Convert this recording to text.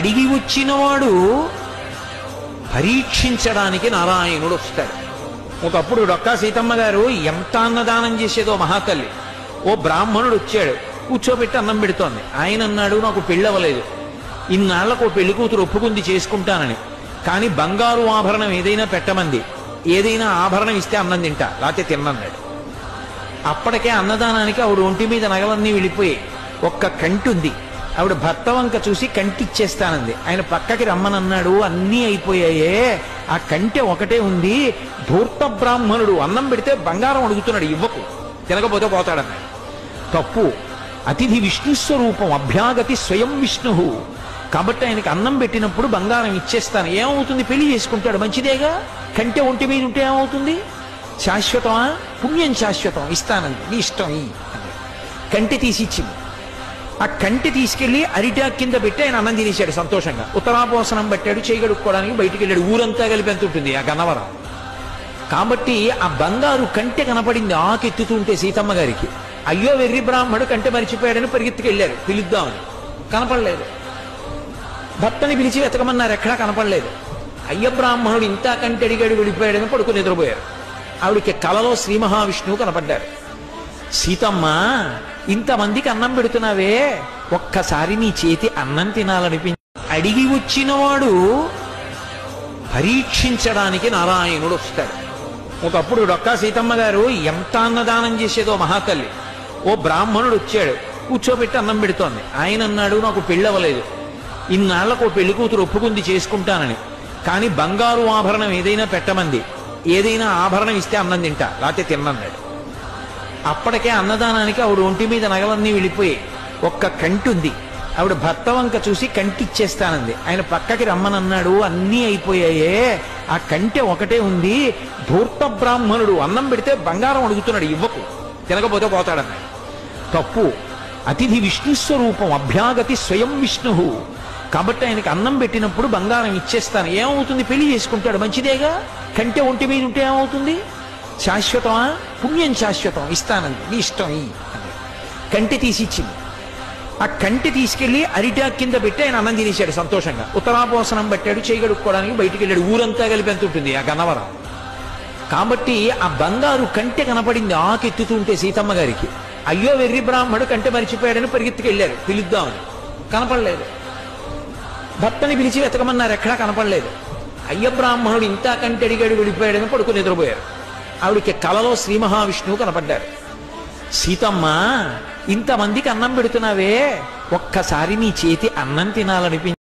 అడిగి వచ్చినవాడు పరీక్షించడానికి నారాయణుడు వస్తాడు. ఒకప్పుడు డొక్కా సీతమ్మ గారు ఎంత అన్నదానం చేసేదో మహాతల్లి. ఓ బ్రాహ్మణుడు వచ్చాడు, కూర్చోబెట్టి అన్నం పెడుతోంది. ఆయన అన్నాడు, నాకు పెళ్ళవలేదు, ఇన్నాళ్లకు ఓ పెళ్లి కూతురు ఒప్పుకుంది చేసుకుంటానని, కానీ బంగారు ఆభరణం ఏదైనా పెట్టమంది, ఏదైనా ఆభరణం ఇస్తే అన్నం తింటా, లేకపోతే తిన్నన్నాడు. అప్పటికే అన్నదానానికి ఆవిడ ఒంటి మీద నగలన్నీ వెళ్ళిపోయి ఒక్క కంటి ఉంది. ఆవిడ భర్త వంక చూసి కంటి ఇచ్చేస్తానంది. ఆయన పక్కకి రమ్మనన్నాడు, అన్నీ అయిపోయాయే, ఆ కంటె ఒకటే ఉంది. ధూర్త బ్రాహ్మణుడు అన్నం పెడితే బంగారం అడుగుతున్నాడు, ఇవ్వకు, తినకపోతే పోతాడన్నాడు. తప్పు. అతిథి విష్ణుస్వరూపం, అభ్యాగతి స్వయం విష్ణు. కాబట్టి ఆయనకి అన్నం పెట్టినప్పుడు బంగారం ఇచ్చేస్తాను. ఏమవుతుంది, పెళ్లి చేసుకుంటాడు, మంచిదేగా. కంటె ఒంటి మీద ఉంటే ఏమవుతుంది, శాశ్వతమా? పుణ్యం శాశ్వతం, ఇస్తానంది, నీ ఇష్టం ఈ. కంటె తీసి ఇచ్చింది. ఆ కంటె తీసుకెళ్లి అరిటాక్ కింద పెట్టి ఆయన అన్నం తినేశాడు సంతోషంగా. ఉత్తరాపోసనం పట్టాడు, చేయగడుక్కోవడానికి బయటికి వెళ్ళాడు. ఊరంతా కలిపి ఎంత ఉంటుంది ఆ గన్నవరం. కాబట్టి ఆ బంగారు కంటె కనపడింది ఆకెత్తుతుంటే సీతమ్మ గారికి. అయ్యో వెర్రి బ్రాహ్మడు కంటె మరిచిపోయాడని పరిగెత్తుకెళ్ళారు పిలుద్దామని. కనపడలేదు. భర్తని పిలిచి వెతకమన్నారు, ఎక్కడా కనపడలేదు. అయ్య బ్రాహ్మణుడు ఇంత కంటె అడిగాడు, వెళ్ళిపోయాడని పడుకుని నిద్రపోయారు. ఆవిడికి కలలో శ్రీ మహావిష్ణువు కనపడ్డారు. సీతమ్మ, ఇంతమందికి అన్నం పెడుతున్నావే, ఒక్కసారి నీ చేతి అన్నం తినాలనిపించి. అడిగి వచ్చినవాడు పరీక్షించడానికి నారాయణుడు వస్తాడు. ఒకప్పుడు డొక్కా సీతమ్మ గారు ఎంత అన్నదానం చేసేదో మహాతల్లి. ఓ బ్రాహ్మణుడు వచ్చాడు, కూర్చోబెట్టి అన్నం పెడుతోంది. ఆయన అన్నాడు, నాకు పెళ్ళవలేదు, ఇన్నాళ్లకు ఓ పెళ్లి కూతురు ఒప్పుకుంది చేసుకుంటానని, కానీ బంగారు ఆభరణం ఏదైనా పెట్టమంది, ఏదైనా ఆభరణం ఇస్తే అన్నం తింటా, లేకపోతే తిన్నన్నాడు. అప్పటికే అన్నదానానికి ఆవిడ ఒంటి మీద నగలన్నీ వెళ్ళిపోయి ఒక్క కంటి ఉంది. ఆవిడ భర్త వంక చూసి కంటి ఇచ్చేస్తానంది. ఆయన పక్కకి రమ్మనన్నాడు, అన్నీ అయిపోయాయే, ఆ కంటె ఒకటే ఉంది. ధూర్త బ్రాహ్మణుడు అన్నం పెడితే బంగారం అడుగుతున్నాడు, ఇవ్వకు, తినకపోతే పోతాడన్నాడు. తప్పు. అతిథి విష్ణుస్వరూపం, అభ్యాగతి స్వయం విష్ణు. కాబట్టి ఆయనకి అన్నం పెట్టినప్పుడు బంగారం ఇచ్చేస్తాను. ఏమవుతుంది, పెళ్లి చేసుకుంటాడు, మంచిదేగా. కంటె ఒంటి మీద ఉంటే ఏమవుతుంది, శాశ్వతమా? పుణ్యం శాశ్వతం, ఇస్తానంది, నీ ఇష్టం ఈ. కంటె తీసి ఇచ్చింది. ఆ కంటె తీసుకెళ్లి అరిటాక్ కింద పెట్టి ఆయన అన్నం తినేశాడు సంతోషంగా. ఉత్తరాపోసనం పట్టాడు, చేయగడుక్కోవడానికి బయటికి వెళ్ళాడు. ఊరంతా కలిపి ఎంత ఉంటుంది ఆ గన్నవరం. కాబట్టి ఆ బంగారు కంటె కనపడింది ఆకెత్తుతుంటే సీతమ్మ గారికి. అయ్యో వెర్రి బ్రాహ్మడు కంటె మరిచిపోయాడని పరిగెత్తుకెళ్ళారు పిలుద్దామని. కనపడలేదు. భర్తని పిలిచి వెతకమన్నారు, ఎక్కడా కనపడలేదు. అయ్య బ్రాహ్మణుడు ఇంత కంటె అడిగాడు, వెళ్ళిపోయాడని పడుకుని నిద్రపోయారు. ఆవిడికి కలలో శ్రీ మహావిష్ణువు కనపడ్డారు. సీతమ్మ, ఇంతమందికి అన్నం పెడుతున్నావే, ఒక్కసారి నీ చేతి అన్నం తినాలనిపించి.